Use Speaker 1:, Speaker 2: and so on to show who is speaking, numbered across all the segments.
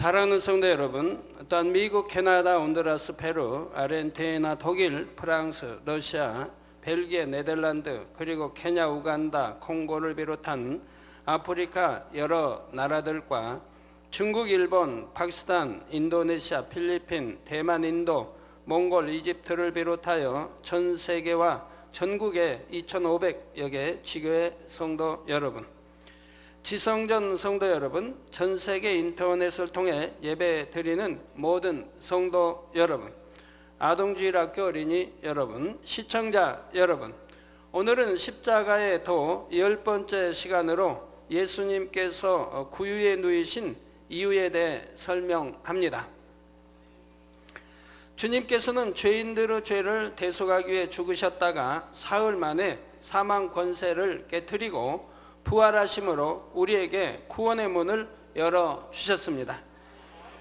Speaker 1: 사랑하는 성도 여러분, 또한 미국, 캐나다, 온두라스, 페루, 아르헨티나, 독일, 프랑스, 러시아, 벨기에, 네덜란드, 그리고 케냐, 우간다, 콩고를 비롯한 아프리카 여러 나라들과 중국, 일본, 파키스탄, 인도네시아, 필리핀, 대만, 인도, 몽골, 이집트를 비롯하여 전 세계와 전국의 2,500여 개 지교회 성도 여러분, 지성전 성도 여러분, 전 세계 인터넷을 통해 예배 드리는 모든 성도 여러분, 아동주일학교 어린이 여러분, 시청자 여러분, 오늘은 십자가의 도 10번째 시간으로 예수님께서 구유에 누이신 이유에 대해 설명합니다. 주님께서는 죄인들의 죄를 대속하기 위해 죽으셨다가 사흘 만에 사망 권세를 깨뜨리고 부활하심으로 우리에게 구원의 문을 열어주셨습니다.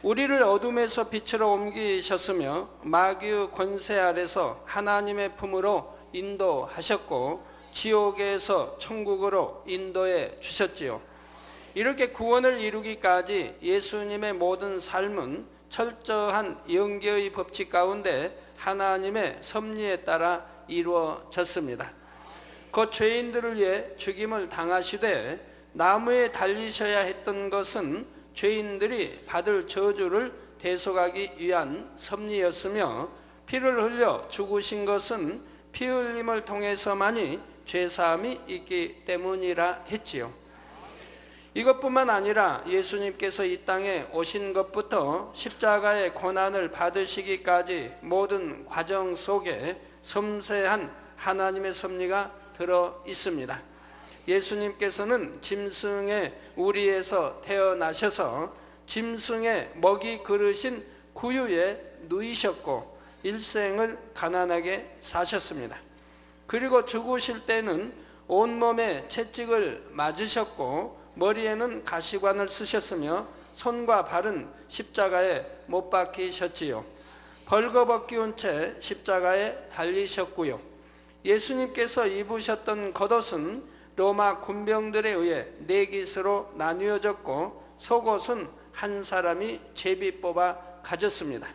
Speaker 1: 우리를 어둠에서 빛으로 옮기셨으며 마귀의 권세 아래서 하나님의 품으로 인도하셨고 지옥에서 천국으로 인도해 주셨지요. 이렇게 구원을 이루기까지 예수님의 모든 삶은 철저한 영계의 법칙 가운데 하나님의 섭리에 따라 이루어졌습니다. 그 죄인들을 위해 죽임을 당하시되 나무에 달리셔야 했던 것은 죄인들이 받을 저주를 대속하기 위한 섭리였으며 피를 흘려 죽으신 것은 피 흘림을 통해서만이 죄사함이 있기 때문이라 했지요. 이것뿐만 아니라 예수님께서 이 땅에 오신 것부터 십자가의 고난을 받으시기까지 모든 과정 속에 섬세한 하나님의 섭리가 들어 있습니다. 예수님께서는 짐승의 우리에서 태어나셔서 짐승의 먹이 그르신 구유에 누이셨고 일생을 가난하게 사셨습니다. 그리고 죽으실 때는 온몸에 채찍을 맞으셨고 머리에는 가시관을 쓰셨으며 손과 발은 십자가에 못 박히셨지요. 벌거벗기운 채 십자가에 달리셨고요. 예수님께서 입으셨던 겉옷은 로마 군병들에 의해 4깃으로 나뉘어졌고 속옷은 한 사람이 제비 뽑아 가졌습니다.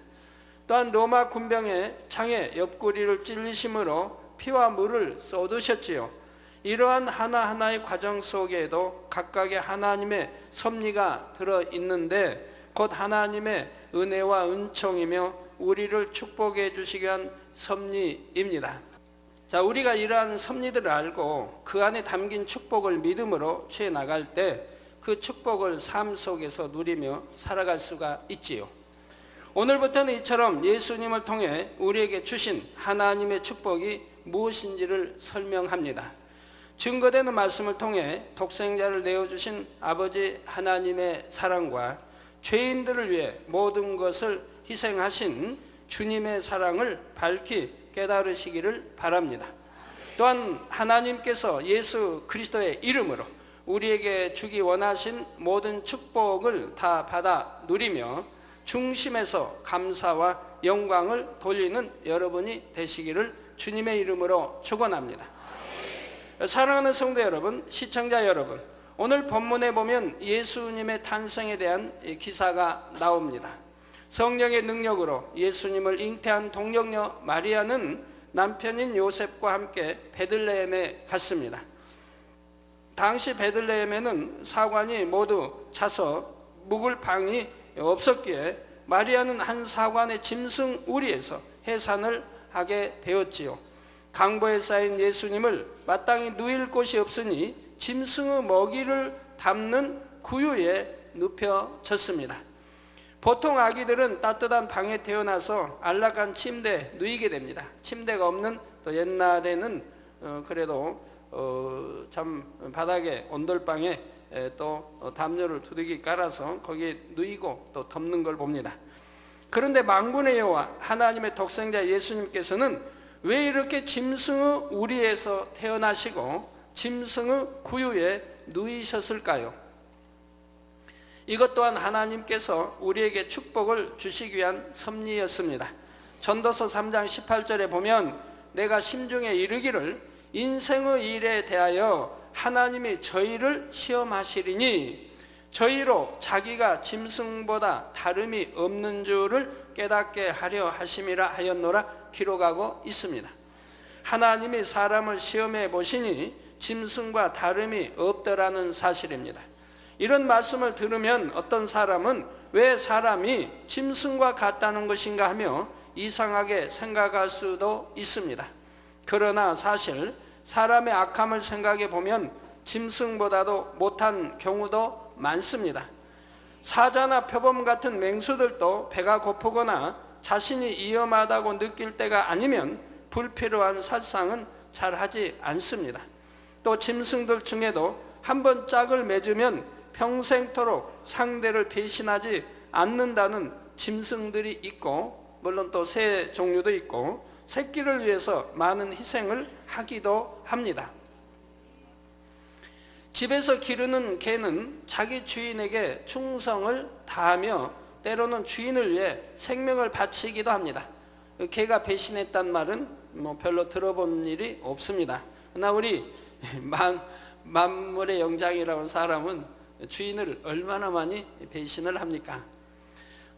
Speaker 1: 또한 로마 군병의 창에 옆구리를 찔리심으로 피와 물을 쏟으셨지요. 이러한 하나하나의 과정 속에도 각각의 하나님의 섭리가 들어있는데 곧 하나님의 은혜와 은총이며 우리를 축복해 주시기 위한 섭리입니다. 자, 우리가 이러한 섭리들을 알고 그 안에 담긴 축복을 믿음으로 취해 나갈 때 그 축복을 삶 속에서 누리며 살아갈 수가 있지요. 오늘부터는 이처럼 예수님을 통해 우리에게 주신 하나님의 축복이 무엇인지를 설명합니다. 증거되는 말씀을 통해 독생자를 내어주신 아버지 하나님의 사랑과 죄인들을 위해 모든 것을 희생하신 주님의 사랑을 밝히 깨달으시기를 바랍니다. 또한 하나님께서 예수 그리스도의 이름으로 우리에게 주기 원하신 모든 축복을 다 받아 누리며 중심에서 감사와 영광을 돌리는 여러분이 되시기를 주님의 이름으로 축원합니다. 사랑하는 성도 여러분, 시청자 여러분, 오늘 본문에 보면 예수님의 탄생에 대한 기사가 나옵니다. 성령의 능력으로 예수님을 잉태한 동정녀 마리아는 남편인 요셉과 함께 베들레헴에 갔습니다. 당시 베들레헴에는 사관이 모두 차서 묵을 방이 없었기에 마리아는 한 사관의 짐승 우리에서 해산을 하게 되었지요. 강보에 쌓인 예수님을 마땅히 누일 곳이 없으니 짐승의 먹이를 담는 구유에 눕혀졌습니다. 보통 아기들은 따뜻한 방에 태어나서 안락한 침대에 누이게 됩니다. 침대가 없는 또 옛날에는 그래도 참 바닥에 온돌방에 또 담요를 두둑이 깔아서 거기에 누이고 또 덮는 걸 봅니다. 그런데 만군의 여호와 하나님의 독생자 예수님께서는 왜 이렇게 짐승의 우리에서 태어나시고 짐승의 구유에 누이셨을까요? 이것 또한 하나님께서 우리에게 축복을 주시기 위한 섭리였습니다. 전도서 3장 18절에 보면 내가 심중에 이르기를 인생의 일에 대하여 하나님이 저희를 시험하시리니 저희로 자기가 짐승보다 다름이 없는 줄을 깨닫게 하려 하심이라 하였노라 기록하고 있습니다. 하나님이 사람을 시험해 보시니 짐승과 다름이 없더라는 사실입니다. 이런 말씀을 들으면 어떤 사람은 왜 사람이 짐승과 같다는 것인가 하며 이상하게 생각할 수도 있습니다. 그러나 사실 사람의 악함을 생각해 보면 짐승보다도 못한 경우도 많습니다. 사자나 표범 같은 맹수들도 배가 고프거나 자신이 위험하다고 느낄 때가 아니면 불필요한 살상은 잘 하지 않습니다. 또 짐승들 중에도 한번 짝을 맺으면 평생토록 상대를 배신하지 않는다는 짐승들이 있고, 물론 또 새 종류도 있고 새끼를 위해서 많은 희생을 하기도 합니다. 집에서 기르는 개는 자기 주인에게 충성을 다하며 때로는 주인을 위해 생명을 바치기도 합니다. 개가 배신했단 말은 별로 들어본 일이 없습니다. 그러나 우리 만물의 영장이라고 하는 사람은 주인을 얼마나 많이 배신을 합니까?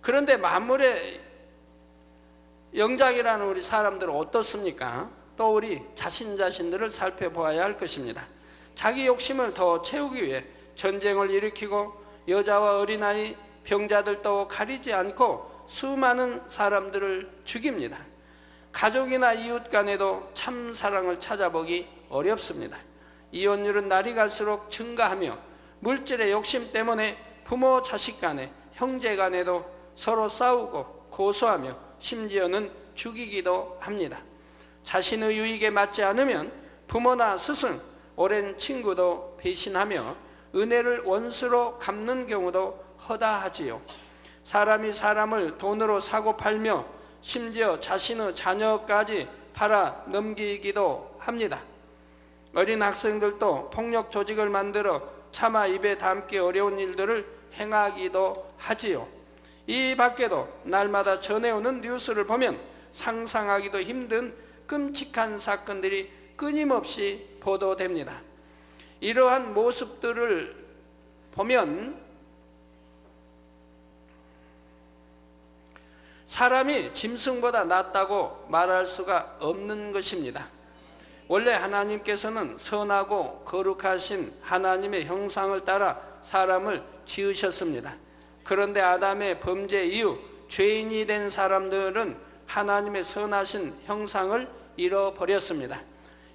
Speaker 1: 그런데 만물의 영장이라는 우리 사람들은 어떻습니까? 또 우리 자신들을 살펴보아야 할 것입니다. 자기 욕심을 더 채우기 위해 전쟁을 일으키고 여자와 어린아이, 병자들도 가리지 않고 수많은 사람들을 죽입니다. 가족이나 이웃 간에도 참 사랑을 찾아보기 어렵습니다. 이혼율은 날이 갈수록 증가하며 물질의 욕심 때문에 부모 자식 간에, 형제 간에도 서로 싸우고 고소하며 심지어는 죽이기도 합니다. 자신의 유익에 맞지 않으면 부모나 스승, 오랜 친구도 배신하며 은혜를 원수로 갚는 경우도 허다하지요. 사람이 사람을 돈으로 사고 팔며 심지어 자신의 자녀까지 팔아 넘기기도 합니다. 어린 학생들도 폭력 조직을 만들어 차마 입에 담기 어려운 일들을 행하기도 하지요. 이 밖에도 날마다 전해오는 뉴스를 보면 상상하기도 힘든 끔찍한 사건들이 끊임없이 보도됩니다. 이러한 모습들을 보면 사람이 짐승보다 낫다고 말할 수가 없는 것입니다. 원래 하나님께서는 선하고 거룩하신 하나님의 형상을 따라 사람을 지으셨습니다. 그런데 아담의 범죄 이후 죄인이 된 사람들은 하나님의 선하신 형상을 잃어버렸습니다.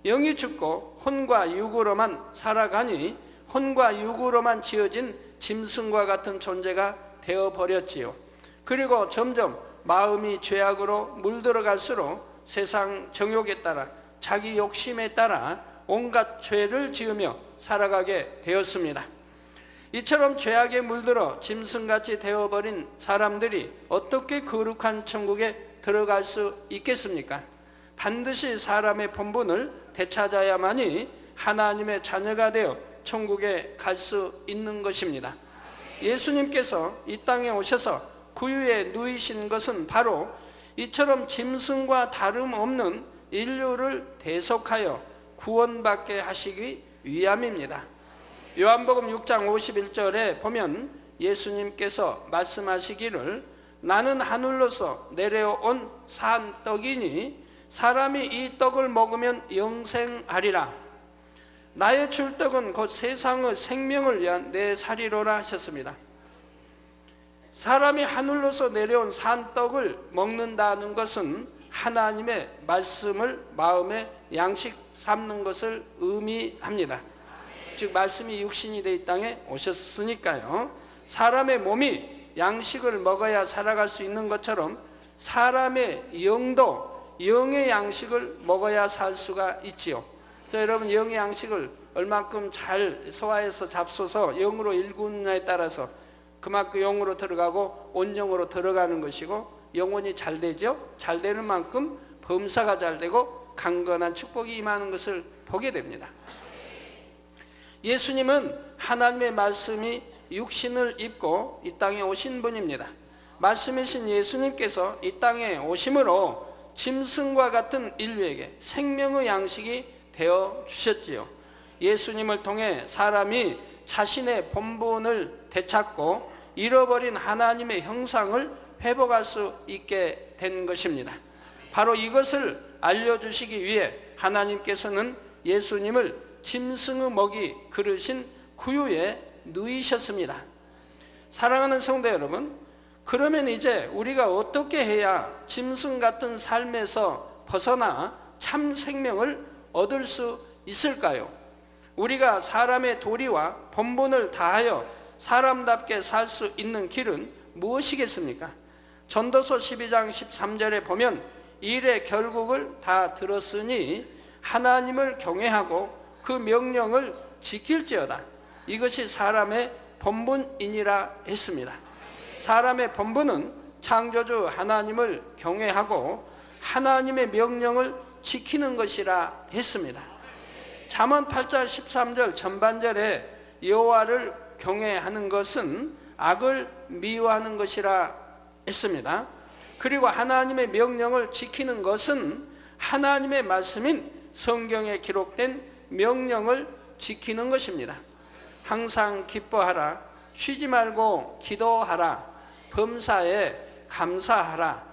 Speaker 1: 영이 죽고 혼과 육으로만 살아가니 혼과 육으로만 지어진 짐승과 같은 존재가 되어버렸지요. 그리고 점점 마음이 죄악으로 물들어갈수록 세상 정욕에 따라 자기 욕심에 따라 온갖 죄를 지으며 살아가게 되었습니다. 이처럼 죄악에 물들어 짐승같이 되어버린 사람들이 어떻게 거룩한 천국에 들어갈 수 있겠습니까? 반드시 사람의 본분을 되찾아야만이 하나님의 자녀가 되어 천국에 갈 수 있는 것입니다. 예수님께서 이 땅에 오셔서 구유에 누이신 것은 바로 이처럼 짐승과 다름없는 인류를 대속하여 구원받게 하시기 위함입니다. 요한복음 6장 51절에 보면 예수님께서 말씀하시기를 나는 하늘로서 내려온 산 떡이니 사람이 이 떡을 먹으면 영생하리라. 나의 줄 떡은 곧 세상의 생명을 위한 내 살이로라 하셨습니다. 사람이 하늘로서 내려온 산 떡을 먹는다는 것은 하나님의 말씀을 마음에 양식 삼는 것을 의미합니다. 즉 말씀이 육신이 돼 이 땅에 오셨으니까요. 사람의 몸이 양식을 먹어야 살아갈 수 있는 것처럼 사람의 영도 영의 양식을 먹어야 살 수가 있지요. 그래서 여러분 영의 양식을 얼만큼 잘 소화해서 잡숴서 영으로 일구느냐에 따라서 그만큼 영으로 들어가고 온영으로 들어가는 것이고 영혼이 잘 되죠. 잘 되는 만큼 범사가 잘 되고 강건한 축복이 임하는 것을 보게 됩니다. 예수님은 하나님의 말씀이 육신을 입고 이 땅에 오신 분입니다. 말씀이신 예수님께서 이 땅에 오심으로 짐승과 같은 인류에게 생명의 양식이 되어 주셨지요. 예수님을 통해 사람이 자신의 본분을 되찾고 잃어버린 하나님의 형상을 회복할 수 있게 된 것입니다. 바로 이것을 알려주시기 위해 하나님께서는 예수님을 짐승의 먹이 그르신 구유에 누이셨습니다. 사랑하는 성도 여러분, 그러면 이제 우리가 어떻게 해야 짐승 같은 삶에서 벗어나 참 생명을 얻을 수 있을까요? 우리가 사람의 도리와 본분을 다하여 사람답게 살 수 있는 길은 무엇이겠습니까? 전도서 12장 13절에 보면 일의 결국을 다 들었으니 하나님을 경외하고 그 명령을 지킬지어다. 이것이 사람의 본분이니라 했습니다. 사람의 본분은 창조주 하나님을 경외하고 하나님의 명령을 지키는 것이라 했습니다. 잠언 8장 13절 전반절에 여호와를 경외하는 것은 악을 미워하는 것이라 했습니다. 그리고 하나님의 명령을 지키는 것은 하나님의 말씀인 성경에 기록된 명령을 지키는 것입니다. 항상 기뻐하라, 쉬지 말고 기도하라, 범사에 감사하라,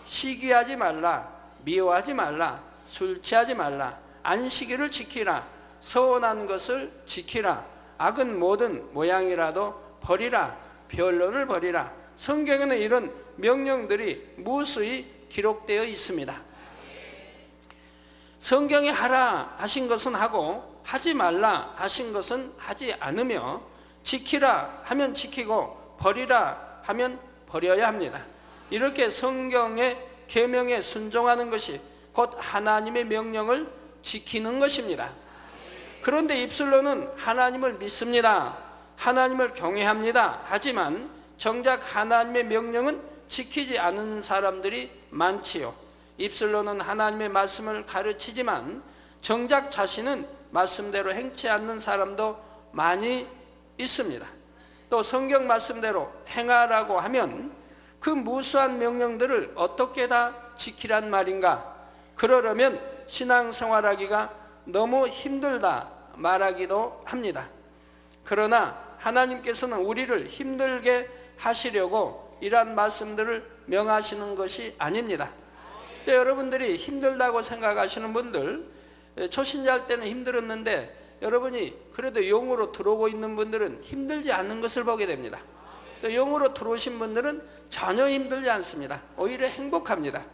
Speaker 1: 시기하지 말라, 미워하지 말라, 술 취하지 말라, 안식일을 지키라, 서원한 것을 지키라, 악은 모든 모양이라도 버리라, 변론을 버리라. 성경에는 이런 명령들이 무수히 기록되어 있습니다. 성경에 하라 하신 것은 하고 하지 말라 하신 것은 하지 않으며 지키라 하면 지키고 버리라 하면 버려야 합니다. 이렇게 성경의 계명에 순종하는 것이 곧 하나님의 명령을 지키는 것입니다. 그런데 입술로는 하나님을 믿습니다, 하나님을 경외합니다 하지만 정작 하나님의 명령은 지키지 않는 사람들이 많지요. 입술로는 하나님의 말씀을 가르치지만 정작 자신은 말씀대로 행치 않는 사람도 많이 있습니다. 또 성경 말씀대로 행하라고 하면 그 무수한 명령들을 어떻게 다 지키란 말인가? 그러려면 신앙생활하기가 너무 힘들다 말하기도 합니다. 그러나 하나님께서는 우리를 힘들게 하시려고 이러한 말씀들을 명하시는 것이 아닙니다. 여러분들이 힘들다고 생각하시는 분들, 초신자할 때는 힘들었는데 여러분이 그래도 영으로 들어오고 있는 분들은 힘들지 않는 것을 보게 됩니다. 또 영으로 들어오신 분들은 전혀 힘들지 않습니다. 오히려 행복합니다.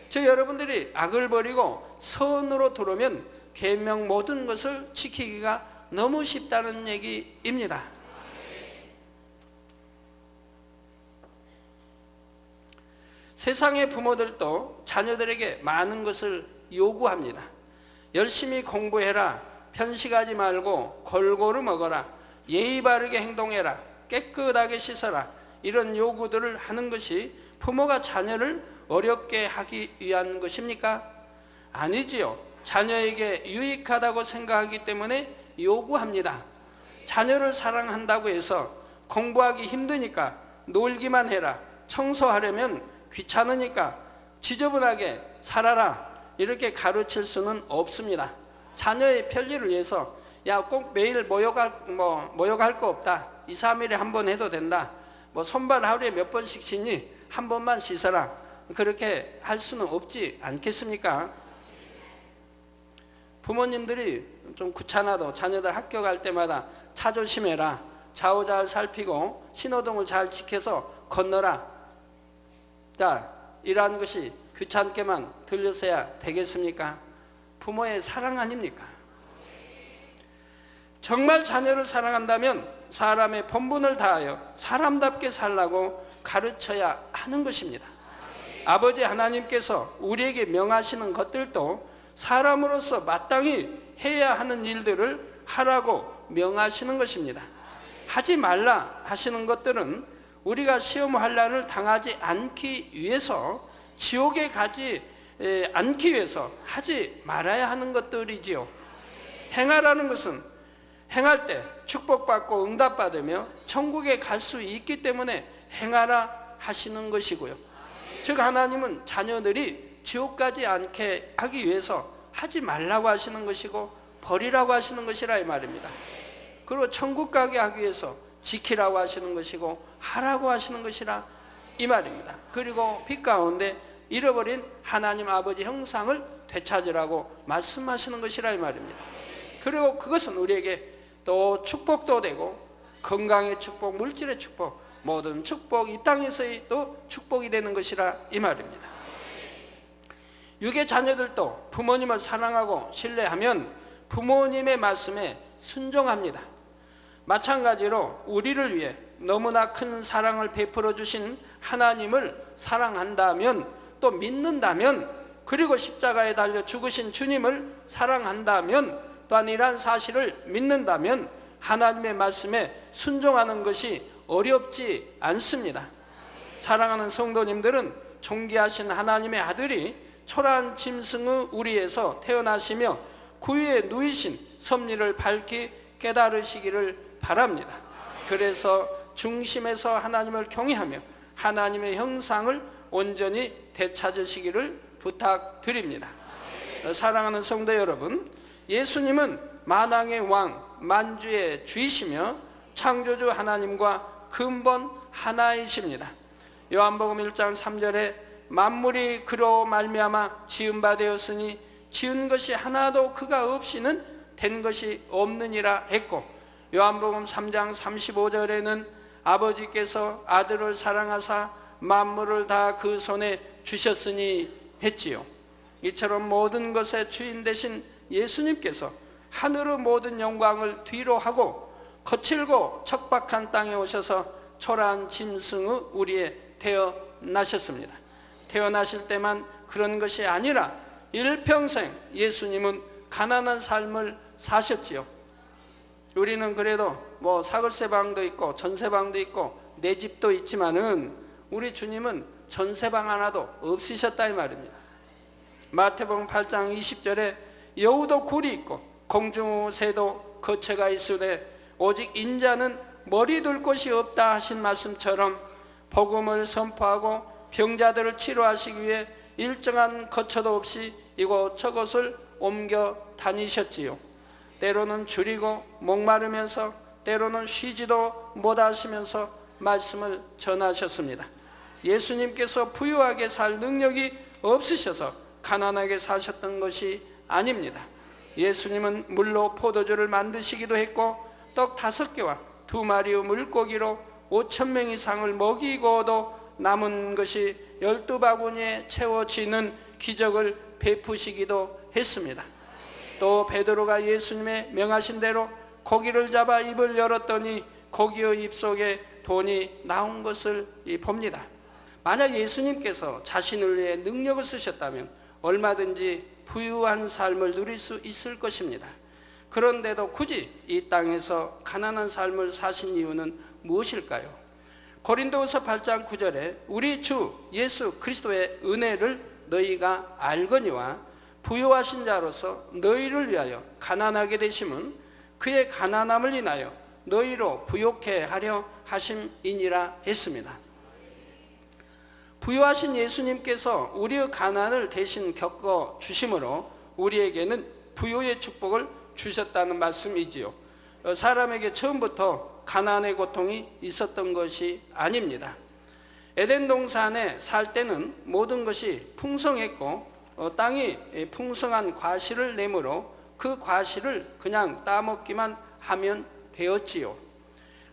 Speaker 1: 즉 여러분들이 악을 버리고 선으로 들어오면 계명 모든 것을 지키기가 너무 쉽다는 얘기입니다. 세상의 부모들도 자녀들에게 많은 것을 요구합니다. 열심히 공부해라, 편식하지 말고 골고루 먹어라, 예의 바르게 행동해라, 깨끗하게 씻어라, 이런 요구들을 하는 것이 부모가 자녀를 어렵게 하기 위한 것입니까? 아니지요. 자녀에게 유익하다고 생각하기 때문에 요구합니다. 자녀를 사랑한다고 해서 공부하기 힘드니까 놀기만 해라, 청소하려면 귀찮으니까 지저분하게 살아라, 이렇게 가르칠 수는 없습니다. 자녀의 편리를 위해서 야 꼭 매일 모욕할 거 없다, 2, 3일에 한 번 해도 된다, 손발 하루에 몇 번씩 씻니? 한 번만 씻어라, 그렇게 할 수는 없지 않겠습니까? 부모님들이 좀 귀찮아도 자녀들 학교 갈 때마다 차 조심해라, 좌우 잘 살피고 신호등을 잘 지켜서 건너라, 자, 이러한 것이 귀찮게만 들려서야 되겠습니까? 부모의 사랑 아닙니까? 정말 자녀를 사랑한다면 사람의 본분을 다하여 사람답게 살라고 가르쳐야 하는 것입니다. 아버지 하나님께서 우리에게 명하시는 것들도 사람으로서 마땅히 해야 하는 일들을 하라고 명하시는 것입니다. 하지 말라 하시는 것들은 우리가 시험 환난을 당하지 않기 위해서 지옥에 가지 않기 위해서 하지 말아야 하는 것들이지요. 행하라는 것은 행할 때 축복받고 응답받으며 천국에 갈 수 있기 때문에 행하라 하시는 것이고요. 즉 하나님은 자녀들이 지옥 가지 않게 하기 위해서 하지 말라고 하시는 것이고 버리라고 하시는 것이라 이 말입니다. 그리고 천국 가게 하기 위해서 지키라고 하시는 것이고 하라고 하시는 것이라 이 말입니다. 그리고 빛 가운데 잃어버린 하나님 아버지 형상을 되찾으라고 말씀하시는 것이라 이 말입니다. 그리고 그것은 우리에게 또 축복도 되고 건강의 축복, 물질의 축복, 모든 축복, 이 땅에서의 또 축복이 되는 것이라 이 말입니다. 육의 자녀들도 부모님을 사랑하고 신뢰하면 부모님의 말씀에 순종합니다. 마찬가지로 우리를 위해 너무나 큰 사랑을 베풀어 주신 하나님을 사랑한다면, 또 믿는다면, 그리고 십자가에 달려 죽으신 주님을 사랑한다면, 또한 이러한 사실을 믿는다면 하나님의 말씀에 순종하는 것이 어렵지 않습니다. 사랑하는 성도님들은 존귀하신 하나님의 아들이 초라한 짐승의 우리에서 태어나시며 구유에 누이신 섭리를 밝히 깨달으시기를 바랍니다. 그래서 중심에서 하나님을 경외하며 하나님의 형상을 온전히 되찾으시기를 부탁드립니다. 사랑하는 성도 여러분, 예수님은 만왕의 왕, 만주의 주이시며 창조주 하나님과 근본 하나이십니다. 요한복음 1장 3절에 만물이 그로 말미암아 지은 바 되었으니 지은 것이 하나도 그가 없이는 된 것이 없느니라 했고, 요한복음 3장 35절에는 아버지께서 아들을 사랑하사 만물을 다 그 손에 주셨으니 했지요. 이처럼 모든 것의 주인 되신 예수님께서 하늘의 모든 영광을 뒤로 하고 거칠고 척박한 땅에 오셔서 초라한 짐승의 우리에 태어나셨습니다. 태어나실 때만 그런 것이 아니라 일평생 예수님은 가난한 삶을 사셨지요. 우리는 그래도 뭐 사글세방도 있고 전세방도 있고 내 집도 있지만은 우리 주님은 전세방 하나도 없으셨다 이 말입니다. 마태복음 8장 20절에 여우도 굴이 있고 공중새도 거처가 있으되 오직 인자는 머리 둘 곳이 없다 하신 말씀처럼 복음을 선포하고 병자들을 치료하시기 위해 일정한 거처도 없이 이곳저곳을 옮겨 다니셨지요. 때로는 줄이고 목마르면서 때로는 쉬지도 못하시면서 말씀을 전하셨습니다. 예수님께서 부유하게 살 능력이 없으셔서 가난하게 사셨던 것이 아닙니다. 예수님은 물로 포도주를 만드시기도 했고 떡 5개와 2마리의 물고기로 5,000명 이상을 먹이고도 남은 것이 12바구니에 채워지는 기적을 베푸시기도 했습니다. 또 베드로가 예수님의 명하신 대로 고기를 잡아 입을 열었더니 고기의 입속에 돈이 나온 것을 봅니다. 만약 예수님께서 자신을 위해 능력을 쓰셨다면 얼마든지 부유한 삶을 누릴 수 있을 것입니다. 그런데도 굳이 이 땅에서 가난한 삶을 사신 이유는 무엇일까요? 고린도후서 8장 9절에 우리 주 예수 그리스도의 은혜를 너희가 알거니와 부유하신 자로서 너희를 위하여 가난하게 되심은 그의 가난함을 인하여 너희로 부욕해 하려 하심이니라 했습니다. 부유하신 예수님께서 우리의 가난을 대신 겪어 주심으로 우리에게는 부유의 축복을 주셨다는 말씀이지요. 사람에게 처음부터 가난의 고통이 있었던 것이 아닙니다. 에덴 동산에 살 때는 모든 것이 풍성했고 땅이 풍성한 과실을 내므로 그 과실을 그냥 따먹기만 하면 되었지요.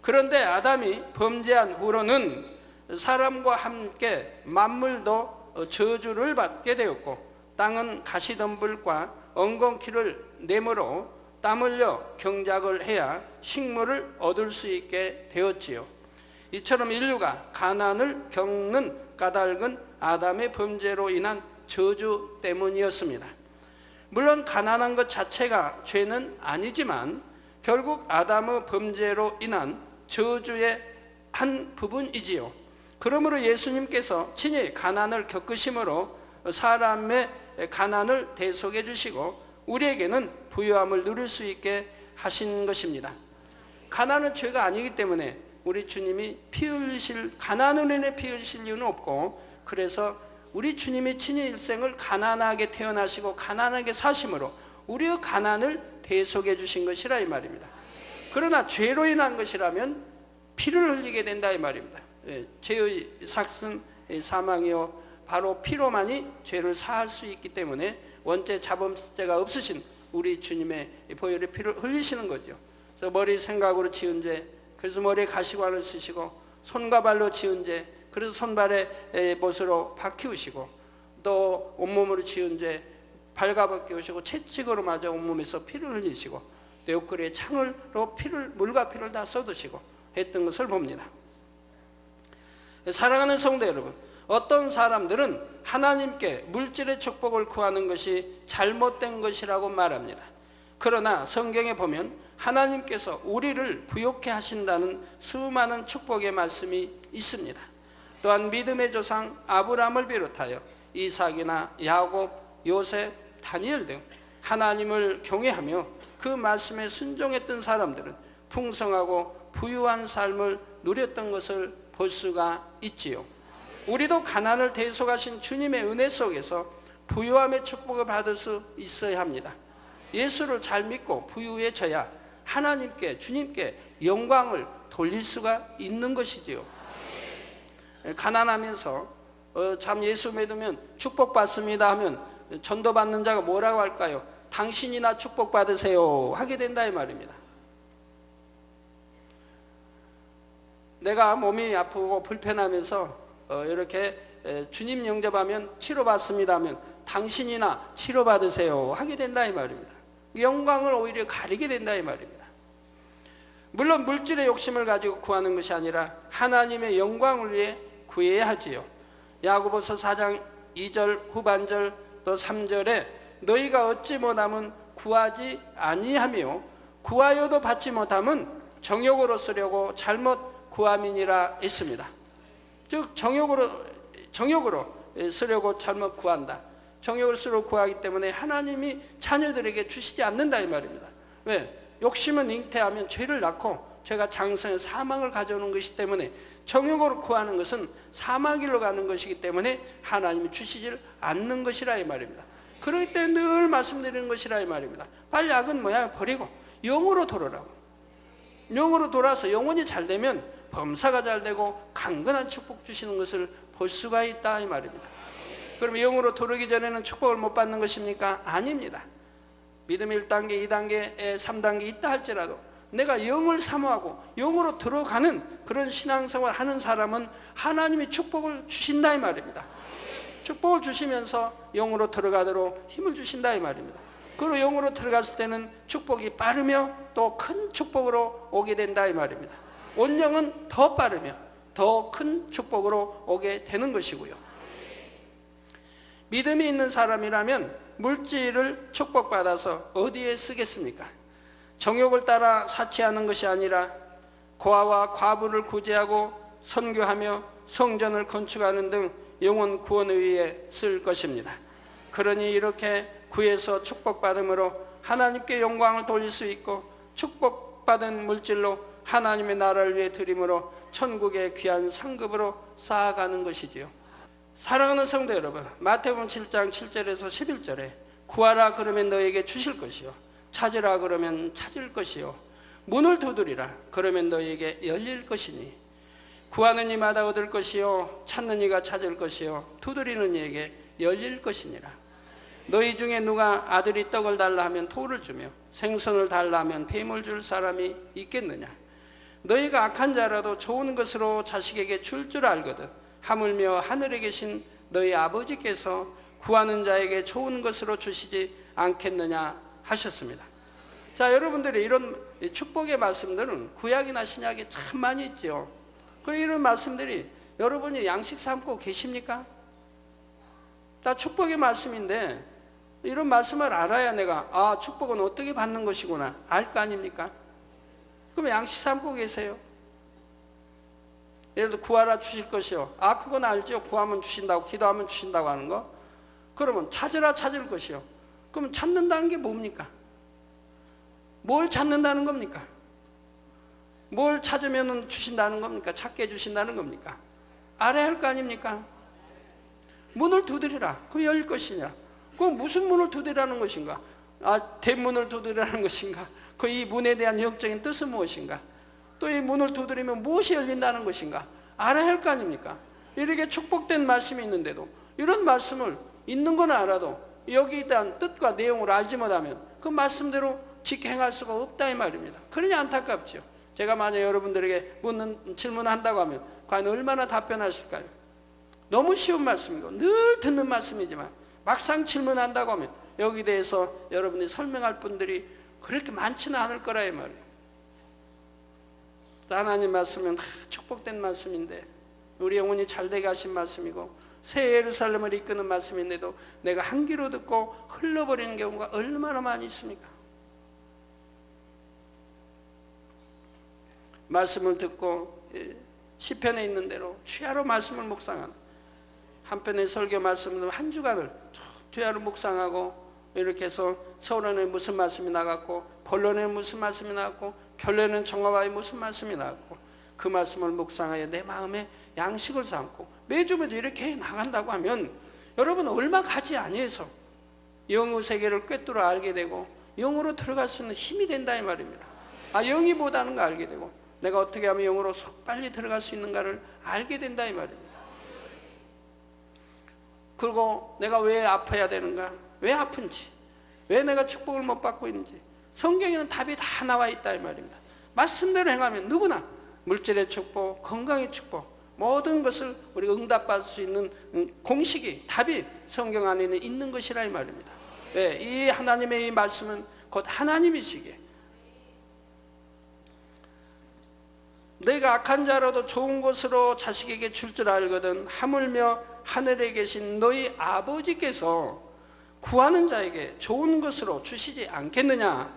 Speaker 1: 그런데 아담이 범죄한 후로는 사람과 함께 만물도 저주를 받게 되었고 땅은 가시덤불과 엉겅퀴를 내므로 땀 흘려 경작을 해야 식물을 얻을 수 있게 되었지요. 이처럼 인류가 가난을 겪는 까닭은 아담의 범죄로 인한 저주 때문이었습니다. 물론 가난한 것 자체가 죄는 아니지만 결국 아담의 범죄로 인한 저주의 한 부분이지요. 그러므로 예수님께서 친히 가난을 겪으심으로 사람의 가난을 대속해 주시고 우리에게는 부유함을 누릴 수 있게 하신 것입니다. 가난은 죄가 아니기 때문에 우리 주님이 피 흘리실, 가난으로 인해 피 흘리실 이유는 없고, 그래서 우리 주님이 친히 일생을 가난하게 태어나시고 가난하게 사심으로 우리의 가난을 대속해 주신 것이라 이 말입니다. 그러나 죄로 인한 것이라면 피를 흘리게 된다 이 말입니다. 죄의 삭은 사망이요 바로 피로만이 죄를 사할 수 있기 때문에 원죄 자범죄가 없으신 우리 주님의 보혈의 피를 흘리시는 거죠. 그래서 머리 생각으로 지은 죄, 그래서 머리에 가시관을 쓰시고, 손과 발로 지은 죄, 그래서 손발에 못으로 박히우시고, 또 온몸으로 지은 죄 발가 벗기우시고 채찍으로 맞아 온몸에서 피를 흘리시고, 또 옆구리에 창으로 물과 피를 다 쏟으시고 했던 것을 봅니다. 사랑하는 성도 여러분, 어떤 사람들은 하나님께 물질의 축복을 구하는 것이 잘못된 것이라고 말합니다. 그러나 성경에 보면 하나님께서 우리를 부욕해 하신다는 수많은 축복의 말씀이 있습니다. 또한 믿음의 조상 아브라함을 비롯하여 이삭이나 야곱, 요셉, 다니엘 등 하나님을 경외하며 그 말씀에 순종했던 사람들은 풍성하고 부유한 삶을 누렸던 것을 볼 수가 있지요. 우리도 가난을 대속하신 주님의 은혜 속에서 부유함의 축복을 받을 수 있어야 합니다. 예수를 잘 믿고 부유해져야 하나님께, 주님께 영광을 돌릴 수가 있는 것이지요. 가난하면서 참 예수 믿으면 축복받습니다 하면 전도받는 자가 뭐라고 할까요? 당신이나 축복받으세요 하게 된다 이 말입니다. 내가 몸이 아프고 불편하면서 이렇게 주님 영접하면 치료받습니다 하면 당신이나 치료받으세요 하게 된다 이 말입니다. 영광을 오히려 가리게 된다 이 말입니다. 물론 물질의 욕심을 가지고 구하는 것이 아니라 하나님의 영광을 위해 구해야 하지요. 야고보서 4장 2절 후반절 또 3절에 너희가 얻지 못함은 구하지 아니하며 구하여도 받지 못함은 정욕으로 쓰려고 잘못 구함이니라 했습니다. 즉 정욕으로 쓰려고 잘못 구한다. 정욕을 쓰려고 구하기 때문에 하나님이 자녀들에게 주시지 않는다 이 말입니다. 왜? 욕심은 잉태하면 죄를 낳고 죄가 장성의 사망을 가져오는 것이기 때문에 정욕으로 구하는 것은 사망길로 가는 것이기 때문에 하나님이 주시질 않는 것이라 이 말입니다. 그렇기 때문에 늘 말씀드리는 것이라 이 말입니다. 빨리 악은 뭐야? 버리고 영으로 돌아라고. 영으로 돌아서 영혼이 잘 되면 범사가 잘 되고 강건한 축복 주시는 것을 볼 수가 있다 이 말입니다. 그럼 영으로 돌아오기 전에는 축복을 못 받는 것입니까? 아닙니다. 믿음 1단계, 2단계, 3단계 있다 할지라도 내가 영을 사모하고 영으로 들어가는 그런 신앙생활을 하는 사람은 하나님이 축복을 주신다 이 말입니다. 축복을 주시면서 영으로 들어가도록 힘을 주신다 이 말입니다. 그리고 영으로 들어갔을 때는 축복이 빠르며 또 큰 축복으로 오게 된다 이 말입니다. 온영은 더 빠르며 더 큰 축복으로 오게 되는 것이고요. 믿음이 있는 사람이라면 물질을 축복받아서 어디에 쓰겠습니까? 정욕을 따라 사치하는 것이 아니라 고아와 과부를 구제하고 선교하며 성전을 건축하는 등 영혼 구원을 위해 쓸 것입니다. 그러니 이렇게 구해서 축복받음으로 하나님께 영광을 돌릴 수 있고 축복받은 물질로 하나님의 나라를 위해 드림으로 천국의 귀한 상급으로 쌓아가는 것이지요. 사랑하는 성도 여러분, 마태복음 7장 7절에서 11절에 구하라 그러면 너에게 주실 것이요 찾으라 그러면 찾을 것이요 문을 두드리라 그러면 너에게 열릴 것이니 구하는 이마다 얻을 것이요 찾는 이가 찾을 것이요 두드리는 이에게 열릴 것이니라. 너희 중에 누가 아들이 떡을 달라 하면 돌을 주며 생선을 달라 하면 뱀을 줄 사람이 있겠느냐? 너희가 악한 자라도 좋은 것으로 자식에게 줄 줄 알거든 하물며 하늘에 계신 너희 아버지께서 구하는 자에게 좋은 것으로 주시지 않겠느냐 하셨습니다. 자, 여러분들이 이런 축복의 말씀들은 구약이나 신약에 참 많이 있죠. 그리고 이런 말씀들이 여러분이 양식 삼고 계십니까? 다 축복의 말씀인데 이런 말씀을 알아야 내가 축복은 어떻게 받는 것이구나 알 거 아닙니까? 그럼 양식 삼고 계세요. 예를 들어 구하라 주실 것이요. 그건 알죠. 구하면 주신다고, 기도하면 주신다고 하는 거. 그러면 찾으라 찾을 것이요. 그럼 찾는다는 게 뭡니까? 뭘 찾는다는 겁니까? 뭘 찾으면 주신다는 겁니까? 찾게 해주신다는 겁니까? 알아야 할 거 아닙니까? 문을 두드리라. 그럼 열릴 것이냐? 그럼 무슨 문을 두드리라는 것인가? 대문을 두드리라는 것인가? 그 이 문에 대한 영적인 뜻은 무엇인가? 또 이 문을 두드리면 무엇이 열린다는 것인가? 알아야 할 거 아닙니까? 이렇게 축복된 말씀이 있는데도 이런 말씀을 있는 건 알아도 여기에 대한 뜻과 내용을 알지 못하면 그 말씀대로 직행할 수가 없다 이 말입니다. 그러니 안타깝죠. 제가 만약 여러분들에게 질문한다고 하면 과연 얼마나 답변하실까요? 너무 쉬운 말씀이고 늘 듣는 말씀이지만 막상 질문한다고 하면 여기에 대해서 여러분이 설명할 분들이 그렇게 많지는 않을 거라 이 말이에요. 하나님 말씀은 축복된 말씀인데 우리 영혼이 잘되게 하신 말씀이고 새 예루살렘을 이끄는 말씀인데도 내가 한 귀로 듣고 흘러버리는 경우가 얼마나 많이 있습니까? 말씀을 듣고 시편에 있는 대로 주야로 말씀을 묵상하는 한편의 설교 말씀을 한 주간을 주야로 묵상하고 이렇게 해서 서론에 무슨 말씀이 나갔고 본론에 무슨 말씀이 나갔고 결론에는 정화와의 무슨 말씀이 나갔고 그 말씀을 묵상하여 내 마음에 양식을 삼고 매주 이렇게 나간다고 하면 여러분 얼마 가지 아니해서 영의 세계를 꿰뚫어 알게 되고 영으로 들어갈 수 있는 힘이 된다 이 말입니다. 영이 뭐다는 거 알게 되고 내가 어떻게 하면 영으로 빨리 들어갈 수 있는가를 알게 된다 이 말입니다. 그리고 내가 왜 아파야 되는가? 왜 아픈지? 왜 내가 축복을 못 받고 있는지? 성경에는 답이 다 나와 있다 이 말입니다. 말씀대로 행하면 누구나 물질의 축복, 건강의 축복 모든 것을 우리가 응답받을 수 있는 공식이 답이 성경 안에는 있는 것이라 이 말입니다. 네, 이 하나님의 이 말씀은 곧 하나님이시기에 너희가 악한 자라도 좋은 것으로 자식에게 줄 줄 알거든 하물며 하늘에 계신 너희 아버지께서 구하는 자에게 좋은 것으로 주시지 않겠느냐?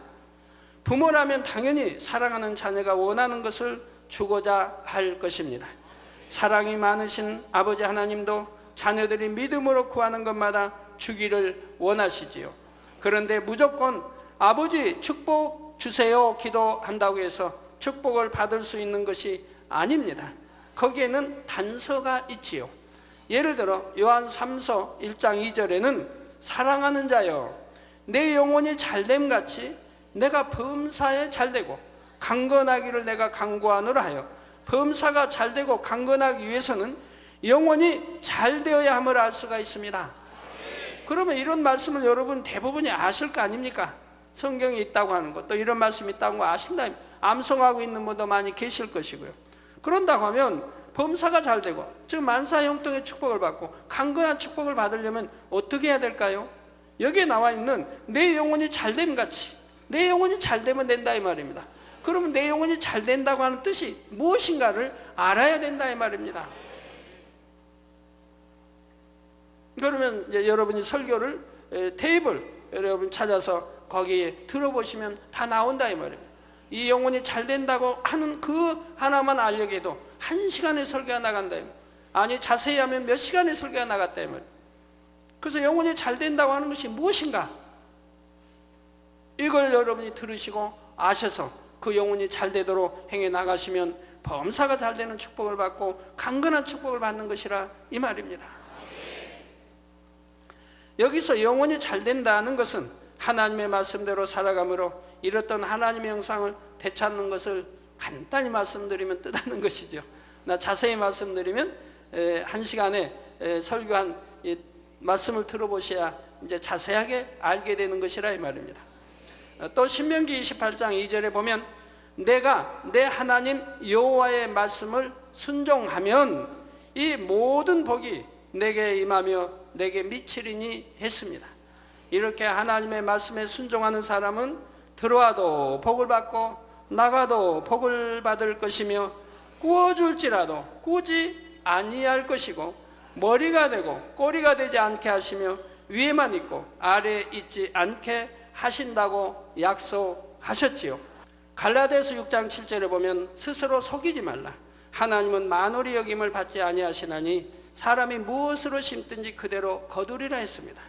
Speaker 1: 부모라면 당연히 사랑하는 자녀가 원하는 것을 주고자 할 것입니다. 사랑이 많으신 아버지 하나님도 자녀들이 믿음으로 구하는 것마다 주기를 원하시지요. 그런데 무조건 아버지 축복 주세요 기도한다고 해서 축복을 받을 수 있는 것이 아닙니다. 거기에는 단서가 있지요. 예를 들어 요한 3서 1장 2절에는 사랑하는 자여 내 영혼이 잘됨같이 내가 범사에 잘되고 강건하기를 내가 간구하노라 하여 범사가 잘되고 강건하기 위해서는 영혼이 잘되어야 함을 알 수가 있습니다. 그러면 이런 말씀을 여러분 대부분이 아실 거 아닙니까? 성경에 있다고 하는 것 또 이런 말씀이 있다는 거 아신다 암송하고 있는 분도 많이 계실 것이고요. 그런다고 하면 범사가 잘되고 즉 만사형통의 축복을 받고 강건한 축복을 받으려면 어떻게 해야 될까요? 여기에 나와 있는 내 영혼이 잘됨같이 내 영혼이 잘되면 된다 이 말입니다. 그러면 내 영혼이 잘된다고 하는 뜻이 무엇인가를 알아야 된다 이 말입니다. 그러면 이제 여러분이 설교를 테이블 여러분 찾아서 거기에 들어보시면 다 나온다 이 말입니다. 이 영혼이 잘된다고 하는 그 하나만 알려고 해도 1시간의 설교가 나간다 이 말입니다. 아니 자세히 하면 몇 시간의 설교가 나갔다 이 말입니다. 그래서 영혼이 잘된다고 하는 것이 무엇인가? 이걸 여러분이 들으시고 아셔서 그 영혼이 잘되도록 행해 나가시면 범사가 잘되는 축복을 받고 강건한 축복을 받는 것이라 이 말입니다. 여기서 영혼이 잘된다는 것은 하나님의 말씀대로 살아감으로 이렇던 하나님의 형상을 되찾는 것을 간단히 말씀드리면 뜻하는 것이죠. 나 자세히 말씀드리면 1시간에 설교한 말씀을 들어보셔야 이제 자세하게 알게 되는 것이라 이 말입니다. 또 신명기 28장 2절에 보면 내가 내 하나님 여호와의 말씀을 순종하면 이 모든 복이 내게 임하며 내게 미치리니 했습니다. 이렇게 하나님의 말씀에 순종하는 사람은 들어와도 복을 받고 나가도 복을 받을 것이며 구워줄지라도 꾸지 아니할 것이고 머리가 되고 꼬리가 되지 않게 하시며 위에만 있고 아래에 있지 않게 하신다고 약속하셨지요. 갈라디아서 6장 7절에 보면 스스로 속이지 말라. 하나님은 만홀히 여김을 받지 아니하시나니 사람이 무엇으로 심든지 그대로 거두리라 했습니다.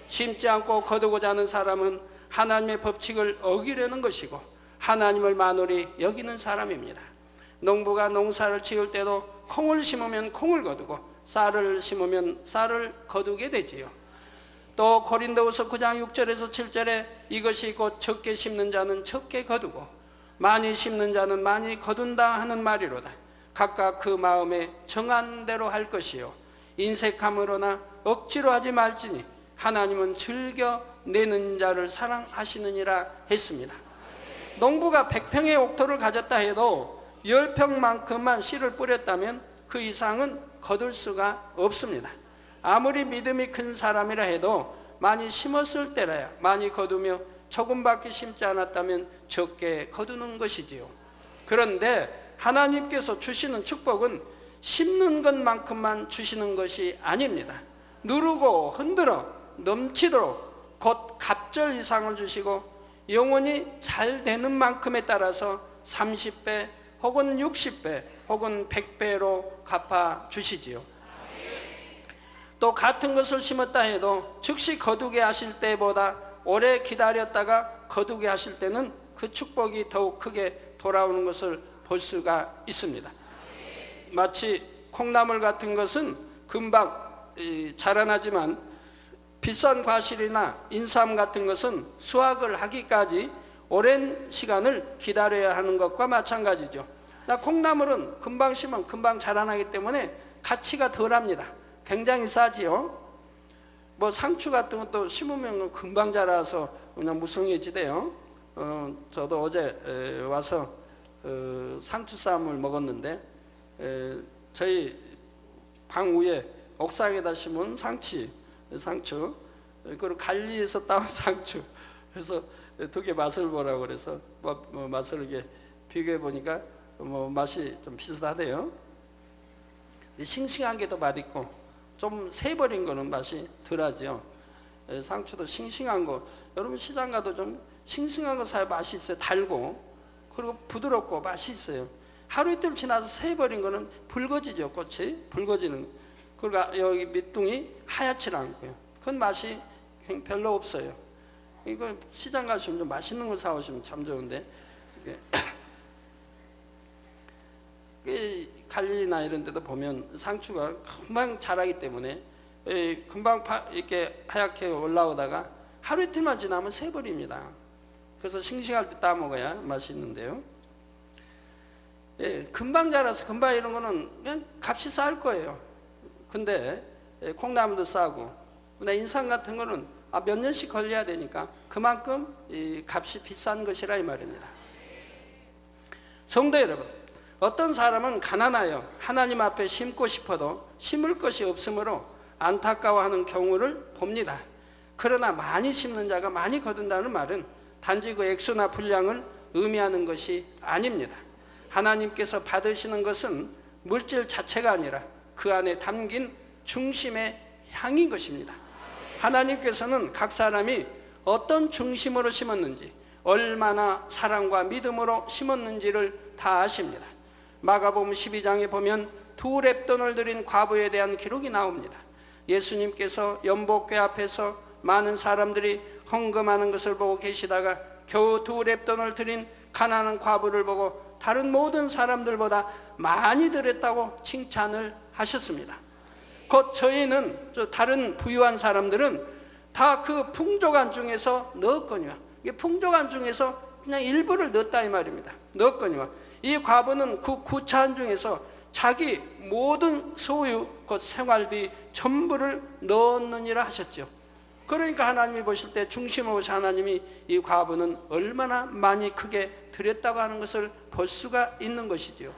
Speaker 1: 심지 않고 거두고자 하는 사람은 하나님의 법칙을 어기려는 것이고 하나님을 만홀히 여기는 사람입니다. 농부가 농사를 지을 때도 콩을 심으면 콩을 거두고 쌀을 심으면 쌀을 거두게 되지요. 또 고린도후서 9장 6절에서 7절에 이것이 곧 적게 심는 자는 적게 거두고 많이 심는 자는 많이 거둔다 하는 말이로다. 각각 그 마음에 정한 대로 할 것이요 인색함으로나 억지로 하지 말지니 하나님은 즐겨 내는 자를 사랑하시느니라 했습니다. 농부가 100평의 옥토를 가졌다 해도 10평만큼만 씨를 뿌렸다면 그 이상은 거둘 수가 없습니다. 아무리 믿음이 큰 사람이라 해도 많이 심었을 때라야 많이 거두며 조금밖에 심지 않았다면 적게 거두는 것이지요. 그런데 하나님께서 주시는 축복은 심는 것만큼만 주시는 것이 아닙니다. 누르고 흔들어 넘치도록 곧 갑절 이상을 주시고 영원히 잘 되는 만큼에 따라서 30배 혹은 60배 혹은 100배로 갚아 주시지요. 또 같은 것을 심었다 해도 즉시 거두게 하실 때보다 오래 기다렸다가 거두게 하실 때는 그 축복이 더욱 크게 돌아오는 것을 볼 수가 있습니다. 마치 콩나물 같은 것은 금방 자라나지만 비싼 과실이나 인삼 같은 것은 수확을 하기까지 오랜 시간을 기다려야 하는 것과 마찬가지죠. 콩나물은 금방 심으면 금방 자라나기 때문에 가치가 덜합니다. 굉장히 싸지요. 뭐 상추 같은 것도 심으면 금방 자라서 그냥 무성해지대요. 저도 어제 와서 상추쌈을 먹었는데 저희 방 위에 옥상에다 심은 상추 그리고 관리에서 따온 상추 그래서 두 개 맛을 보라고 그래서 맛을 이렇게 비교해 보니까 맛이 좀 비슷하대요. 싱싱한 게 더 맛있고 좀 새버린 거는 맛이 덜하죠. 상추도 싱싱한 거 여러분 시장 가도 좀 싱싱한 거 사야 맛이 있어요. 달고 그리고 부드럽고 맛이 있어요. 하루 이틀 지나서 새버린 거는 붉어지죠. 꽃이 붉어지는. 그리고 여기 밑둥이 하얗지 않고요. 그건 맛이 별로 없어요. 이거 시장 가시면 좀 맛있는 거 사오시면 참 좋은데 관리나 이런 데도 보면 상추가 금방 자라기 때문에 금방 이렇게 하얗게 올라오다가 하루 이틀만 지나면 새버립니다. 그래서 싱싱할 때 따먹어야 맛있는데요. 금방 자라서 금방 이런 거는 그냥 값이 쌀 거예요. 근데 콩나물도 싸고 근데 인삼 같은 거는 몇 년씩 걸려야 되니까 그만큼 이 값이 비싼 것이라 이 말입니다. 성도 여러분, 어떤 사람은 가난하여 하나님 앞에 심고 싶어도 심을 것이 없으므로 안타까워하는 경우를 봅니다. 그러나 많이 심는 자가 많이 거둔다는 말은 단지 그 액수나 분량을 의미하는 것이 아닙니다. 하나님께서 받으시는 것은 물질 자체가 아니라 그 안에 담긴 중심의 향인 것입니다. 하나님께서는 각 사람이 어떤 중심으로 심었는지 얼마나 사랑과 믿음으로 심었는지를 다 아십니다. 마가복음 12장에 보면 2렙돈을 드린 과부에 대한 기록이 나옵니다. 예수님께서 연복궤 앞에서 많은 사람들이 헌금하는 것을 보고 계시다가 겨우 2렙돈을 드린 가난한 과부를 보고 다른 모든 사람들보다 많이 드렸다고 칭찬을 하셨습니다. 곧 저희는 다른 부유한 사람들은 다 그 풍족한 중에서 넣었거니와 이게 풍족한 중에서 그냥 일부를 넣었다 이 말입니다. 넣었거니와 이 과부는 그 구차한 중에서 자기 모든 소유 곧 생활비 전부를 넣었느니라 하셨죠. 그러니까 하나님이 보실 때 중심을 보시 하나님이 이 과부는 얼마나 많이 크게 드렸다고 하는 것을 볼 수가 있는 것이지요.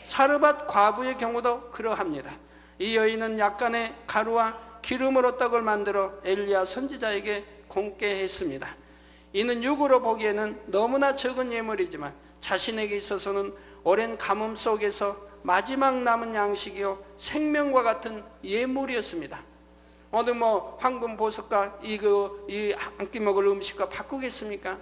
Speaker 1: 사르밧 과부의 경우도 그러합니다. 이 여인은 약간의 가루와 기름으로 떡을 만들어 엘리야 선지자에게 공께 했습니다. 이는 육으로 보기에는 너무나 적은 예물이지만 자신에게 있어서는 오랜 가뭄 속에서 마지막 남은 양식이요 생명과 같은 예물이었습니다. 어느 황금 보석과 이 한 끼 먹을 음식과 바꾸겠습니까?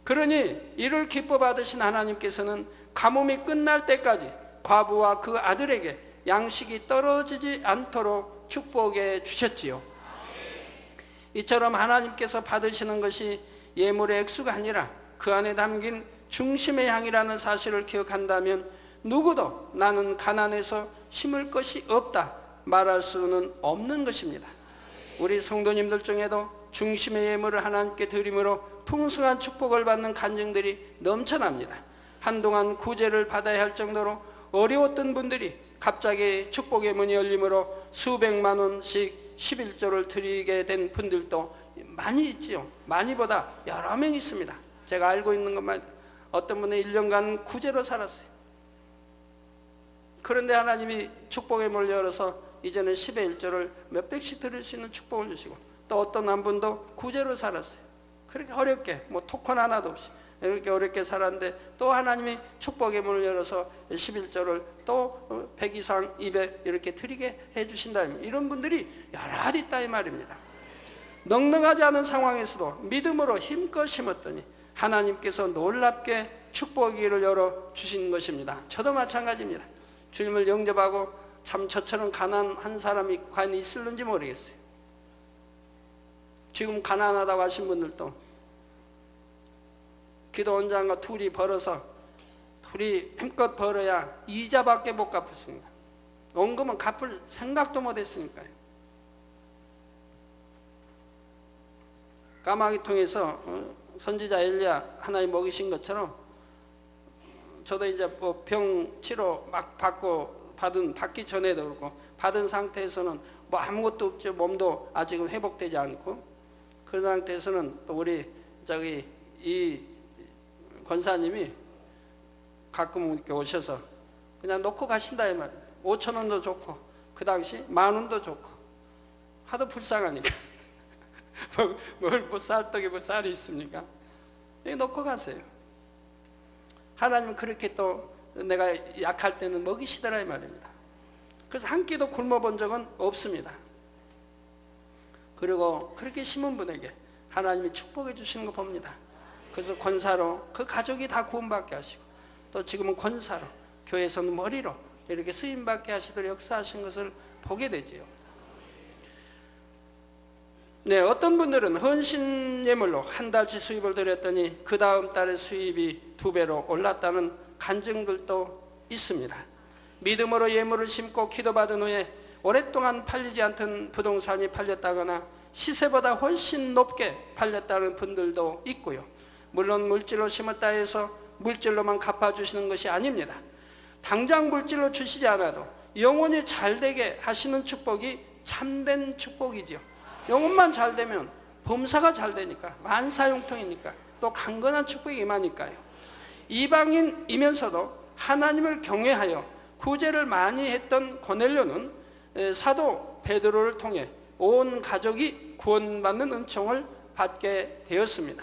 Speaker 1: 그러니 이를 기뻐 받으신 하나님께서는 가뭄이 끝날 때까지 과부와 그 아들에게 양식이 떨어지지 않도록 축복해 주셨지요. 이처럼 하나님께서 받으시는 것이 예물의 액수가 아니라 그 안에 담긴 중심의 향이라는 사실을 기억한다면 누구도 나는 가난해서 심을 것이 없다 말할 수는 없는 것입니다. 우리 성도님들 중에도 중심의 예물을 하나님께 드림으로 풍성한 축복을 받는 간증들이 넘쳐납니다. 한동안 구제를 받아야 할 정도로 어려웠던 분들이 갑자기 축복의 문이 열림으로 수백만 원씩 11조를 드리게 된 분들도 많이 있지요. 많이보다 여러 명 있습니다. 제가 알고 있는 것만 어떤 분은 1년간 구제로 살았어요. 그런데 하나님이 축복의 문을 열어서 이제는 10의 1조를 몇백씩 드릴 수 있는 축복을 주시고, 또 어떤 한 분도 구제로 살았어요. 그렇게 어렵게 뭐 토큰 하나도 없이 이렇게 어렵게 살았는데 또 하나님이 축복의 문을 열어서 11조를 또 100 이상 200 이렇게 드리게 해주신다면, 이런 분들이 여럿 있다 이 말입니다. 넉넉하지 않은 상황에서도 믿음으로 힘껏 심었더니 하나님께서 놀랍게 축복의 열어 주신 것입니다. 저도 마찬가지입니다. 주님을 영접하고 참 저처럼 가난한 사람이 과연 있을는지 모르겠어요. 지금 가난하다고 하신 분들도 기도원장과 둘이 벌어서 둘이 힘껏 벌어야 이자밖에 못 갚았습니다. 원금은 갚을 생각도 못 했으니까요. 까마귀통에서 선지자 엘리야 하나님 먹이신 것처럼 저도 이제 뭐 병 치료 막 받기 전에도 그렇고 받은 상태에서는 뭐 아무것도 없죠. 몸도 아직은 회복되지 않고 그런 상태에서는 또 우리 이 권사님이 가끔 이렇게 오셔서 그냥 놓고 가신다 이 말이에요. 5,000원도 좋고 그 당시 10,000원도 좋고 하도 불쌍하니까 뭐 쌀떡에 뭐 쌀이 있습니까? 여기 놓고 가세요. 하나님은 그렇게 또 내가 약할 때는 먹이시더라 이 말입니다. 그래서 한 끼도 굶어본 적은 없습니다. 그리고 그렇게 심은 분에게 하나님이 축복해 주시는 거 봅니다. 그래서 권사로 그 가족이 다 구원받게 하시고, 또 지금은 권사로 교회에서는 머리로 이렇게 쓰임받게 하시도록 역사하신 것을 보게 되지요. 네, 어떤 분들은 헌신 예물로 한 달치 수입을 드렸더니 그 다음 달에 수입이 2배로 올랐다는 간증들도 있습니다. 믿음으로 예물을 심고 기도받은 후에 오랫동안 팔리지 않던 부동산이 팔렸다거나 시세보다 훨씬 높게 팔렸다는 분들도 있고요. 물론 물질로 심었다 해서 물질로만 갚아주시는 것이 아닙니다. 당장 물질로 주시지 않아도 영혼이 잘되게 하시는 축복이 참된 축복이죠. 영혼만 잘되면 범사가 잘되니까, 만사형통이니까, 또 강건한 축복이 임하니까요. 이방인이면서도 하나님을 경외하여 구제를 많이 했던 고넬료는 사도 베드로를 통해 온 가족이 구원받는 은총을 받게 되었습니다.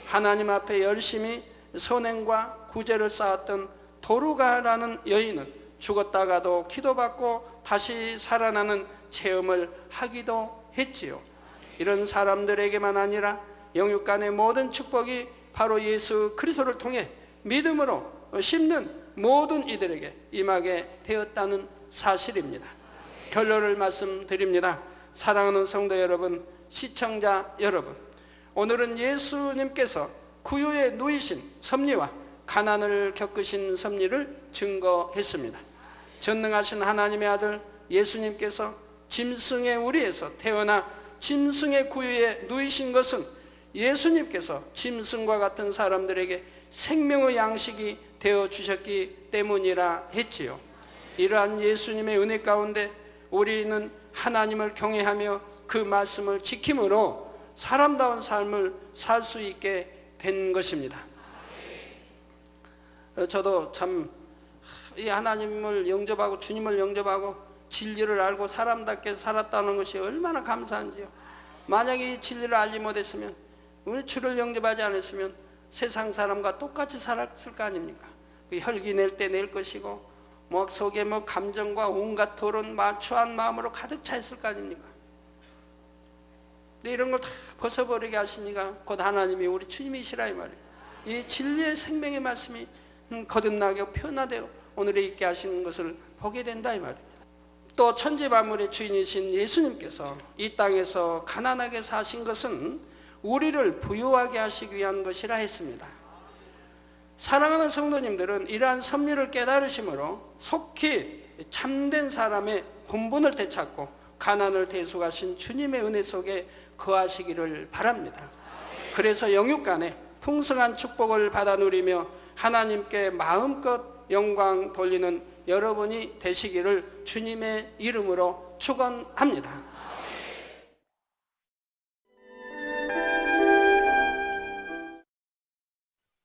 Speaker 1: 하나님 앞에 열심히 선행과 구제를 쌓았던 도루가라는 여인은 죽었다가도 기도받고 다시 살아나는 체험을 하기도 했지요. 이런 사람들에게만 아니라 영육간의 모든 축복이 바로 예수 그리스도를 통해 믿음으로 심는 모든 이들에게 임하게 되었다는 사실입니다. 결론을 말씀드립니다. 사랑하는 성도 여러분, 시청자 여러분, 오늘은 예수님께서 구유에 누이신 섭리와 가난을 겪으신 섭리를 증거했습니다. 전능하신 하나님의 아들 예수님께서 짐승의 우리에서 태어나 짐승의 구유에 누이신 것은 예수님께서 짐승과 같은 사람들에게 생명의 양식이 되어 주셨기 때문이라 했지요. 이러한 예수님의 은혜 가운데 우리는 하나님을 경외하며 그 말씀을 지킴으로 사람다운 삶을 살 수 있게 된 것입니다. 저도 참 이 하나님을 영접하고 주님을 영접하고 진리를 알고 사람답게 살았다는 것이 얼마나 감사한지요. 만약에 이 진리를 알지 못했으면, 우리 주를 영접하지 않았으면 세상 사람과 똑같이 살았을 거 아닙니까? 그 혈기 낼 때 낼 것이고 뭐 속에 뭐 감정과 온갖 토론 마초한 마음으로 가득 차 있을 거 아닙니까? 근데 이런 걸 다 벗어버리게 하시니까 곧 하나님이 우리 주님이시라 이 말이에요. 이 진리의 생명의 말씀이 거듭나게 변화되어 오늘에 있게 하시는 것을 보게 된다 이 말입니다. 또 천지만물의 주인이신 예수님께서 이 땅에서 가난하게 사신 것은 우리를 부유하게 하시기 위한 것이라 했습니다. 사랑하는 성도님들은 이러한 섭리를 깨달으심으로 속히 참된 사람의 본분을 되찾고 가난을 대속하신 주님의 은혜 속에 거하시기를 바랍니다. 그래서 영육간에 풍성한 축복을 받아 누리며 하나님께 마음껏 영광 돌리는 여러분이 되시기를 주님의 이름으로 축원합니다.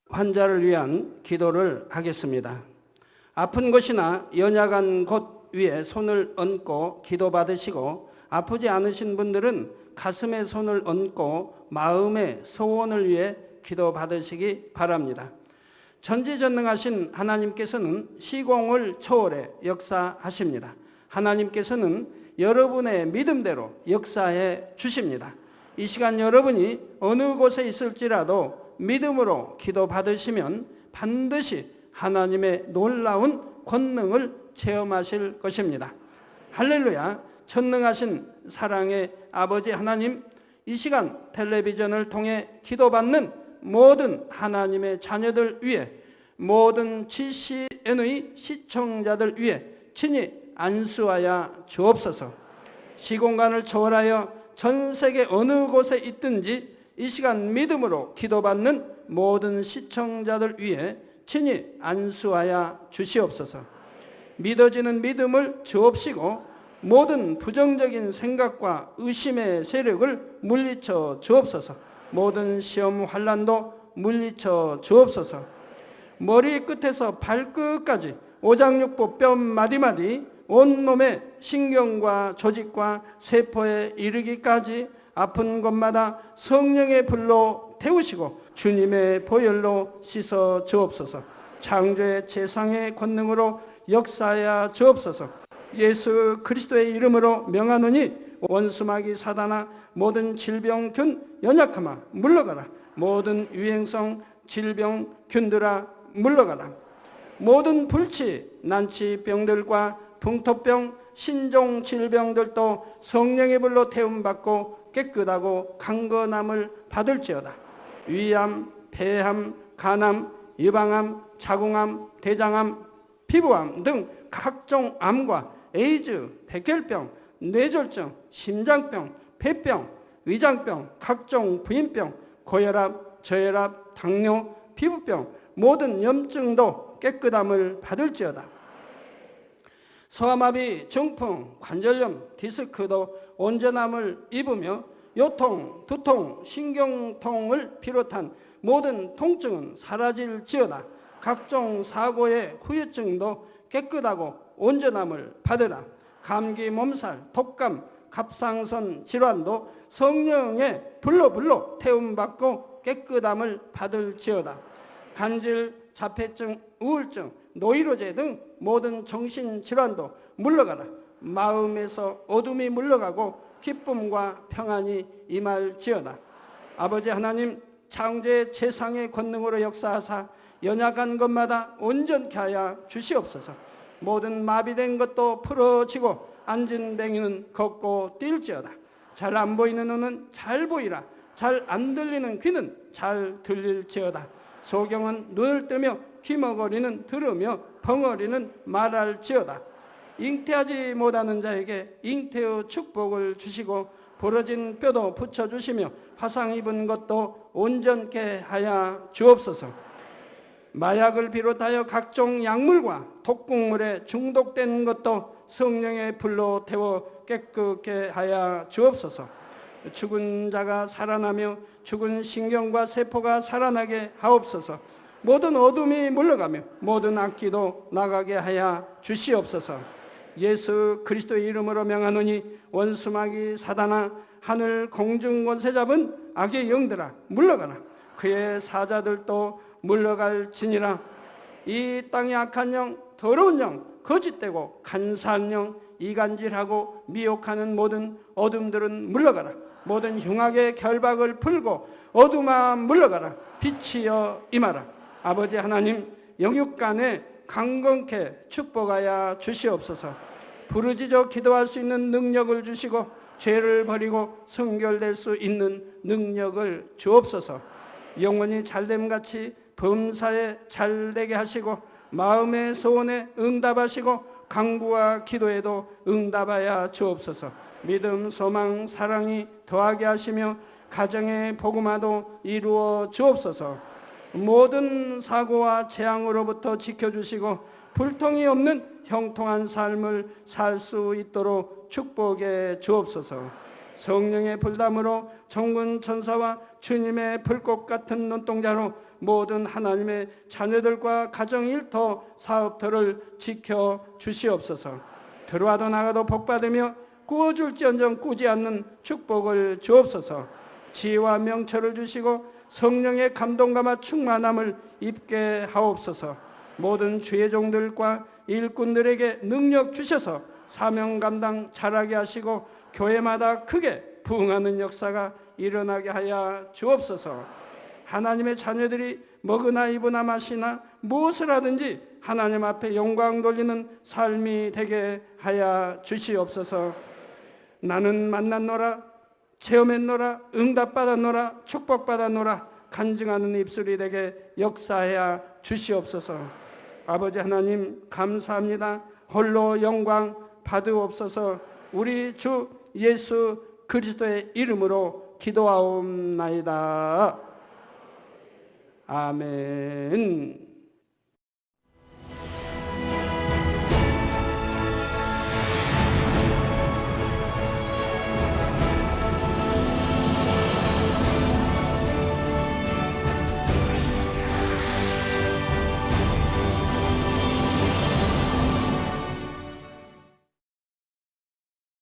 Speaker 1: 환자를 위한 기도를 하겠습니다. 아픈 곳이나 연약한 곳 위에 손을 얹고 기도받으시고, 아프지 않으신 분들은 가슴에 손을 얹고 마음의 소원을 위해 기도받으시기 바랍니다. 전지전능하신 하나님께서는 시공을 초월해 역사하십니다. 하나님께서는 여러분의 믿음대로 역사해 주십니다. 이 시간 여러분이 어느 곳에 있을지라도 믿음으로 기도받으시면 반드시 하나님의 놀라운 권능을 체험하실 것입니다. 할렐루야. 전능하신 사랑의 아버지 하나님, 이 시간 텔레비전을 통해 기도받는 모든 하나님의 자녀들 위해, 모든 GCN의 시청자들 위해 친히 안수하여 주옵소서. 시공간을 초월하여 전 세계 어느 곳에 있든지 이 시간 믿음으로 기도받는 모든 시청자들 위해 친히 안수하여 주시옵소서. 믿어지는 믿음을 주옵시고 모든 부정적인 생각과 의심의 세력을 물리쳐 주옵소서. 모든 시험 환난도 물리쳐 주옵소서. 머리 끝에서 발끝까지 오장육부 뼈 마디마디 온몸의 신경과 조직과 세포에 이르기까지 아픈 곳마다 성령의 불로 태우시고 주님의 보혈로 씻어 주옵소서. 창조의 재상의 권능으로 역사하여 주옵소서. 예수 그리스도의 이름으로 명하노니 원수마귀 사단아, 모든 질병균 연약함아 물러가라. 모든 유행성 질병균들아 물러가라. 모든 불치 난치병들과 풍토병 신종 질병들도 성령의 불로 태움받고 깨끗하고 강건함을 받을지어다. 위암, 폐암, 간암, 유방암, 자궁암, 대장암, 피부암 등 각종 암과 에이즈, 백혈병, 뇌졸중, 심장병, 폐병, 위장병, 각종 부인병, 고혈압, 저혈압, 당뇨, 피부병, 모든 염증도 깨끗함을 받을지어다. 소아마비, 중풍, 관절염, 디스크도 온전함을 입으며 요통, 두통, 신경통을 비롯한 모든 통증은 사라질지어다. 각종 사고의 후유증도 깨끗하고 온전함을 받으라. 감기, 몸살, 독감, 갑상선 질환도 성령의 불로 태움받고 깨끗함을 받을지어다. 간질, 자폐증, 우울증, 노이로제 등 모든 정신질환도 물러가라. 마음에서 어둠이 물러가고 기쁨과 평안이 임할지어다. 아버지 하나님, 창조의 재상의 권능으로 역사하사 연약한 것마다 온전케 하여 주시옵소서. 모든 마비된 것도 풀어지고 앉은 뱅이는 걷고 뛸지어다. 잘 안 보이는 눈은 잘 보이라. 잘 안 들리는 귀는 잘 들릴지어다. 소경은 눈을 뜨며 귀머거리는 들으며 벙어리는 말할지어다. 잉태하지 못하는 자에게 잉태의 축복을 주시고 부러진 뼈도 붙여주시며 화상 입은 것도 온전케 하여 주옵소서. 마약을 비롯하여 각종 약물과 독극물에 중독된 것도 성령의 불로 태워 깨끗게 하여 주옵소서. 죽은 자가 살아나며 죽은 신경과 세포가 살아나게 하옵소서. 모든 어둠이 물러가며 모든 악기도 나가게 하여 주시옵소서. 예수 그리스도의 이름으로 명하노니 원수마귀 사단아, 하늘 공중 권세 잡은 악의 영들아 물러가라. 그의 사자들도 물러갈지니라. 이 땅의 악한 영, 더러운 영, 거짓되고 간사한 영, 이간질하고 미혹하는 모든 어둠들은 물러가라. 모든 흉악의 결박을 풀고 어둠아 물러가라. 빛이여 임하라. 아버지 하나님, 영육간에 강건케 축복하여 주시옵소서. 부르짖어 기도할 수 있는 능력을 주시고 죄를 버리고 성결될 수 있는 능력을 주옵소서. 영원히 잘됨같이 범사에 잘되게 하시고 마음의 소원에 응답하시고 간구와 기도에도 응답하여 주옵소서. 믿음, 소망, 사랑이 더하게 하시며 가정의 복음화도 이루어 주옵소서. 모든 사고와 재앙으로부터 지켜주시고 불통이 없는 형통한 삶을 살 수 있도록 축복해 주옵소서. 성령의 불담으로 천군 천사와 주님의 불꽃 같은 눈동자로 모든 하나님의 자녀들과 가정 일터 사업터를 지켜 주시옵소서. 들어와도 나가도 복받으며 구워줄지언정 꾸지 않는 축복을 주옵소서. 지혜와 명철을 주시고 성령의 감동감화 충만함을 입게 하옵소서. 모든 주의 종들과 일꾼들에게 능력 주셔서 사명 감당 잘하게 하시고 교회마다 크게 부흥하는 역사가 일어나게 하여 주옵소서. 하나님의 자녀들이 먹으나 입으나 마시나 무엇을 하든지 하나님 앞에 영광 돌리는 삶이 되게 하여 주시옵소서. 나는 만났노라, 체험했노라, 응답받았노라, 축복받았노라 간증하는 입술이 되게 역사하여 주시옵소서. 아버지 하나님 감사합니다. 홀로 영광 받으옵소서. 우리 주 예수 그리스도의 이름으로 기도하옵나이다. 아멘.